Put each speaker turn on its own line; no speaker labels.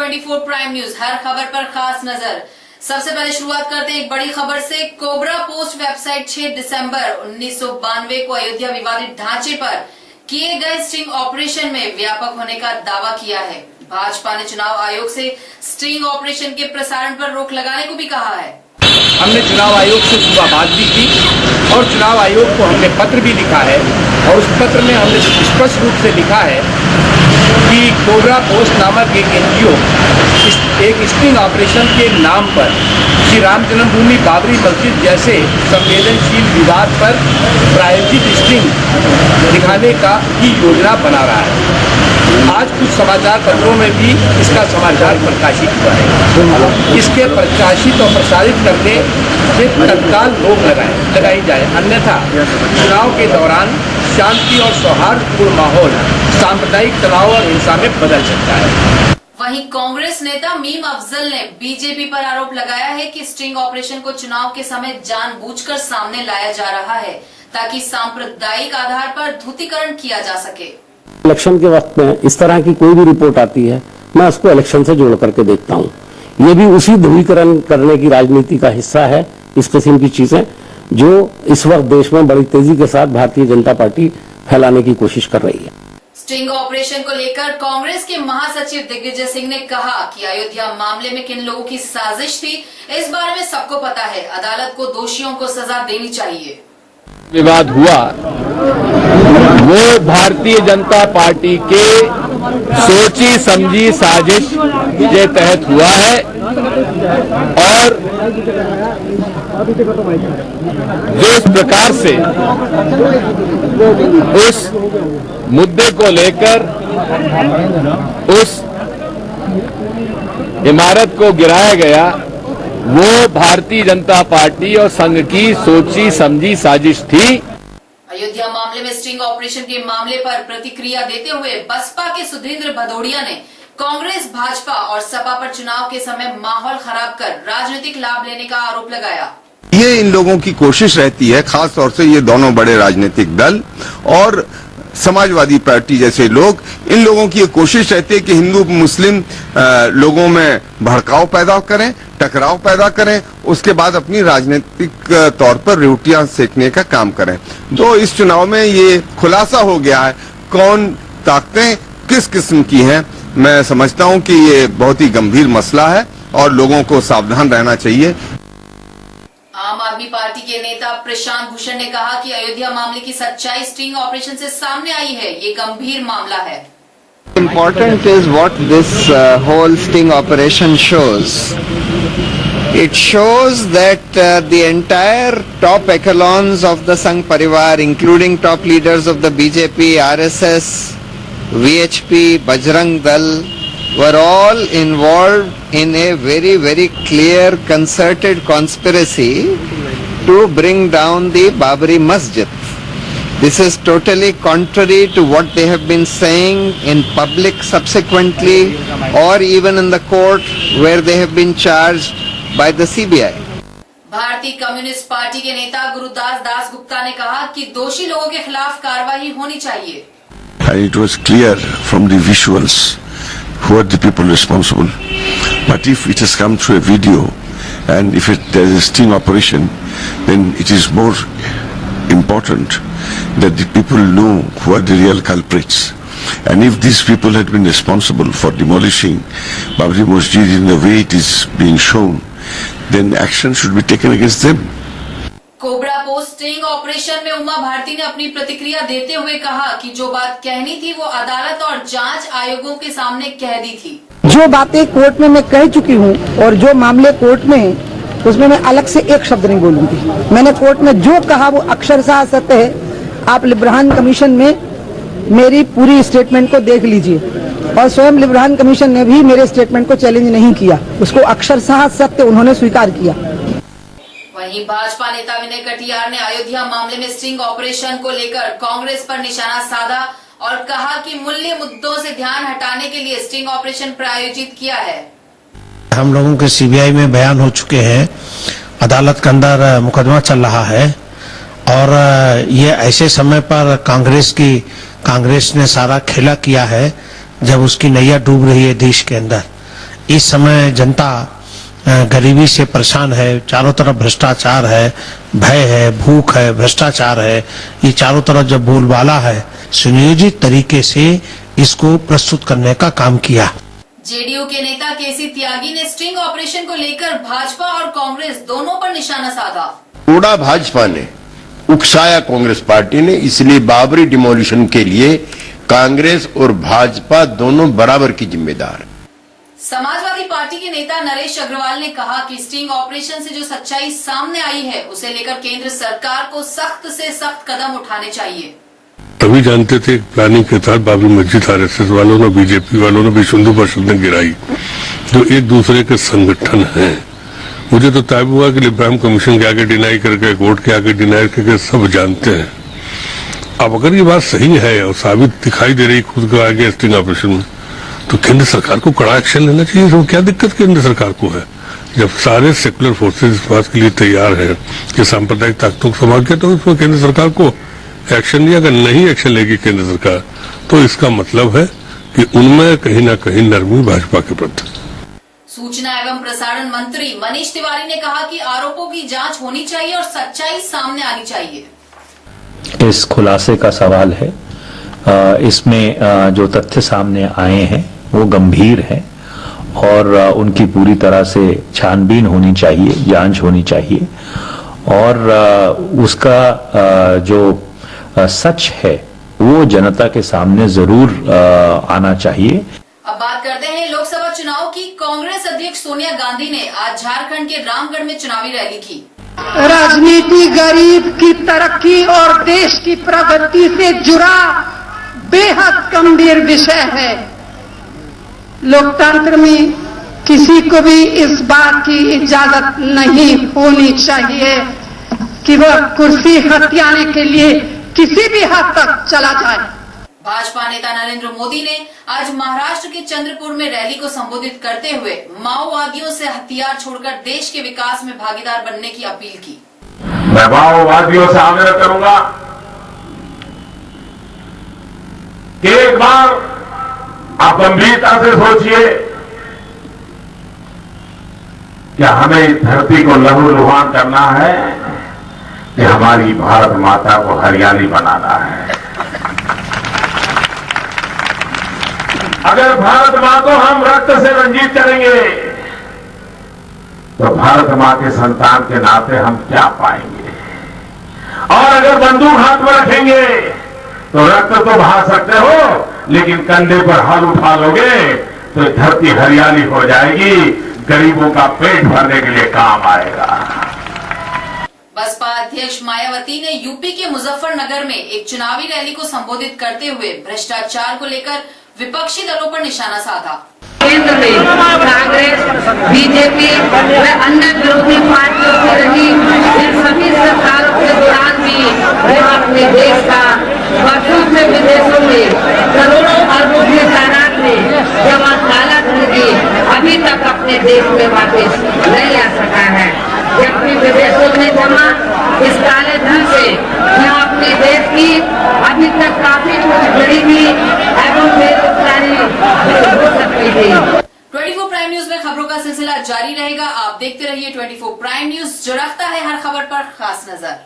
24 prime news, हर खबर पर खास नजर। सबसे पहले शुरुआत करते हैं एक बड़ी खबर से। कोबरा पोस्ट वेबसाइट 6 दिसंबर 1992 को अयोध्या विवादित ढांचे पर किए गए स्टिंग ऑपरेशन में व्यापक होने का दावा किया है। भाजपा ने चुनाव आयोग से स्टिंग ऑपरेशन के प्रसारण पर रोक लगाने को भी कहा है।
हमने चुनाव आयोग से सुबह बात भी की और चुनाव आयोग को हमने पत्र भी लिखा है और उस पत्र में हमने स्पष्ट रूप से लिखा है कि कोबरा पोस्ट नामक एक एनजीओ एक स्टिंग ऑपरेशन के नाम पर श्री राम जन्मभूमि बाबरी मस्जिद जैसे संवेदनशील विवाद पर प्रायोजित स्टिंग दिखाने का ही योजना बना रहा है। आज कुछ समाचार पत्रों में भी इसका समाचार प्रकाशित हुआ है। इसके प्रकाशित और प्रसारित करने से तत्काल रोक लगाई जाए, अन्यथा चुनाव के दौरान शांति और सौहार्दपूर्ण माहौल सांप्रदायिक तनाव और हिंसा में बदल सकता है।
वहीं कांग्रेस नेता मीम अफजल ने बीजेपी पर आरोप लगाया है कि स्टिंग ऑपरेशन को चुनाव के समय जानबूझकर सामने लाया जा रहा है ताकि सांप्रदायिक आधार पर ध्रुवीकरण किया जा सके।
इलेक्शन के वक्त में इस तरह की कोई भी रिपोर्ट आती है, मैं उसको इलेक्शन से जोड़ करके देखता हूँ। ये भी उसी ध्रुवीकरण करने की राजनीति का हिस्सा है। इस किस्म की चीजें जो इस वक्त देश में बड़ी तेजी के साथ भारतीय जनता पार्टी फैलाने की कोशिश कर रही है।
स्टिंग ऑपरेशन को लेकर कांग्रेस के महासचिव दिग्विजय सिंह ने कहा कि अयोध्या मामले में किन लोगों की साजिश थी, इस बारे में सबको पता है। अदालत को दोषियों को सजा देनी चाहिए।
विवाद हुआ वो भारतीय जनता पार्टी के सोची समझी साजिश के तहत हुआ है और जिस प्रकार से उस मुद्दे को लेकर उस इमारत को गिराया गया, वो भारतीय जनता पार्टी और संघ की सोची समझी साजिश थी।
अयोध्या मामले में स्टिंग ऑपरेशन के मामले पर प्रतिक्रिया देते हुए बसपा के सुधींद्र भदौड़िया ने कांग्रेस, भाजपा और सपा पर चुनाव के समय माहौल खराब कर राजनीतिक लाभ लेने का आरोप लगाया।
ये इन लोगों की कोशिश रहती है, खास तौर से ये दोनों बड़े राजनीतिक दल और समाजवादी पार्टी जैसे लोग, इन लोगों की ये कोशिश रहती है कि हिंदू मुस्लिम लोगों में भड़काव पैदा करें, टकराव पैदा करें, उसके बाद अपनी राजनीतिक तौर पर रोटियां सेकने का काम करें। तो इस चुनाव में ये खुलासा हो गया है कौन ताकतें किस किस्म की हैं। मैं समझता हूं कि ये बहुत ही गंभीर मसला है और लोगों को सावधान रहना चाहिए।
आम आदमी पार्टी के नेता प्रशांत भूषण ने कहा कि अयोध्या मामले की सच्चाई स्टिंग ऑपरेशन से सामने आई है। ये गंभीर मामला है।
Important is what this whole sting operation shows. It shows that the entire top echelons of the Sangh Parivar, including top leaders of the BJP, RSS, VHP, Bajrang Dal, were all involved in a very, very clear concerted conspiracy to bring down the Babri Masjid. This is totally contrary to what they have been saying in public subsequently or even in the court where they have been charged by the CBI.
भारतीय communist party के नेता गुरुदास दास गुप्ता ने कहा कि दोषी लोगों के खिलाफ कार्रवाई होनी चाहिए।
And it was clear from the visuals who are the people responsible. But if it has come through a video and if there is a sting operation, then it is more important that the people know who are the real culprits. And if these people had been responsible for demolishing Babri Masjid in the way it is being shown, then action should be taken against them.
Cobra post sting operation में उमा भारती ने अपनी प्रतिक्रिया देते हुए कहा कि जो बात कहनी थी वो अदालत और जांच आयोगों के सामने कह दी थी।
जो बातें कोर्ट में मैं कह चुकी हूँ और जो मामले कोर्ट में उसमें मैं अलग से एक शब्द नहीं बोलूंगी। मैंने कोर्ट में जो कहा वो अक्षरशः सत्य है। आप लिब्रान कमीशन में मेरी पूरी स्टेटमेंट को देख लीजिए और स्वयं लिब्रान कमीशन ने भी मेरे स्टेटमेंट को चैलेंज नहीं किया, उसको अक्षरशः सत्य उन्होंने स्वीकार किया।
वहीं भाजपा नेता विनय कटियार ने अयोध्या मामले में स्टिंग ऑपरेशन को लेकर कांग्रेस पर निशाना साधा और कहा कि मूल्य मुद्दों से ध्यान हटाने के लिए स्टिंग ऑपरेशन प्रायोजित किया है।
हम लोगों के सीबीआई में बयान हो चुके हैं, अदालत के अंदर मुकदमा चल रहा है और ये ऐसे समय पर कांग्रेस ने सारा खेला किया है जब उसकी नैया डूब रही है देश के अंदर। इस समय जनता गरीबी से परेशान है, चारों तरफ भ्रष्टाचार है, भय है, भूख है, भ्रष्टाचार है, ये चारों तरफ जब बोलबाला है, सुनियोजित तरीके से इसको प्रस्तुत करने का काम किया।
जेडीयू के नेता केसी त्यागी ने स्टिंग ऑपरेशन को लेकर भाजपा और कांग्रेस दोनों पर निशाना साधा।
थोड़ा भाजपा ने उकसाया कांग्रेस पार्टी ने, इसलिए बाबरी डिमोलिशन के लिए कांग्रेस और भाजपा दोनों बराबर की जिम्मेदार।
समाजवादी पार्टी के नेता नरेश अग्रवाल ने कहा कि स्टिंग ऑपरेशन से जो सच्चाई सामने आई है उसे लेकर केंद्र सरकार को सख्त से सख्त कदम उठाने चाहिए।
तभी जानते थे प्लानिंग के तहत बाबरी मस्जिद आरएसएस वालों ने, बीजेपी वालों ने, विश्व हिंदू परिषद ने गिराई, जो एक दूसरे के संगठन हैं। मुझे तो तय हुआ कि इब्राहिम कमीशन के आगे डिनाई करके, कोर्ट के आगे डिनाई करके सब जानते हैं। अब अगर ये बात सही है और साबित दिखाई दे रही खुद को आगे स्टिंग ऑपरेशन में, तो केंद्र सरकार को कड़ा एक्शन लेना चाहिए। तो क्या दिक्कत केंद्र सरकार को है? जब सारे सेकुलर फोर्सेज इस बात के लिए तैयार है कि सांप्रदायिक ताकतों को संभाल के, तो इसमें केंद्र सरकार को एक्शन लिया। अगर नहीं एक्शन लेगी केंद्र सरकार, तो इसका मतलब है कि उनमें कहीं ना कहीं नरमी भाजपा के प्रति।
सूचना एवं प्रसारण मंत्री मनीष तिवारी ने कहा कि आरोपों की जांच होनी चाहिए और सच्चाई सामने आनी चाहिए।
इस खुलासे का सवाल है, इसमें जो तथ्य सामने आए हैं वो गंभीर है और उनकी पूरी तरह से छानबीन होनी चाहिए, जांच होनी चाहिए और उसका जो सच है वो जनता के सामने जरूर आना चाहिए।
अब बात करते हैं लोकसभा चुनाव की। कांग्रेस अध्यक्ष सोनिया गांधी ने आज झारखंड के रामगढ़ में चुनावी रैली की।
राजनीति गरीब की तरक्की और देश की प्रगति से जुड़ा बेहद गंभीर विषय है। लोकतंत्र में किसी को भी इस बात की इजाजत नहीं होनी चाहिए कि वह कुर्सी हथियाने के लिए किसी भी हद तक चला जाए।
भाजपा नेता नरेंद्र मोदी ने आज महाराष्ट्र के चंद्रपुर में रैली को संबोधित करते हुए माओवादियों से हथियार छोड़कर देश के विकास में भागीदार बनने की अपील की।
मैं माओवादियों से आग्रह करूंगा कि एक बार आप गंभीरता से सोचिए क्या हमें इस धरती को लहूलुहान करना है कि हमारी भारत माता को हरियाली बनाना है। अगर भारत माँ को हम रक्त से रंजित करेंगे तो भारत माँ के संतान के नाते हम क्या पाएंगे? और अगर बंदूक हाथ में रखेंगे तो रक्त तो बहा सकते हो, लेकिन कंधे पर हाथ उठा लोगे तो धरती हरियाली हो जाएगी, गरीबों का पेट भरने के लिए काम आएगा।
बसपा अध्यक्ष मायावती ने यूपी के मुजफ्फरनगर में एक चुनावी रैली को संबोधित करते हुए भ्रष्टाचार को लेकर विपक्षी दलों पर निशाना साधा।
केंद्र में कांग्रेस, बीजेपी व अन्य विरोधी पार्टियों से रही इन सभी सरकारों के दौरान भी वो अपने देश का वर्षों से विदेशों में करोड़ों अरबों की तादाद में जमा काला धन की अभी तक अपने देश में वापस नहीं आ सका है। जबकि विदेशों में जमा इस काले धन से यहाँ अपने देश की अभी तक काफी कुछ गरीबी एवं बेरोजगारी हो सकती थी।
24 प्राइम न्यूज में खबरों का सिलसिला जारी रहेगा। आप देखते रहिए 24 प्राइम न्यूज, जो रखता है हर खबर पर खास नजर।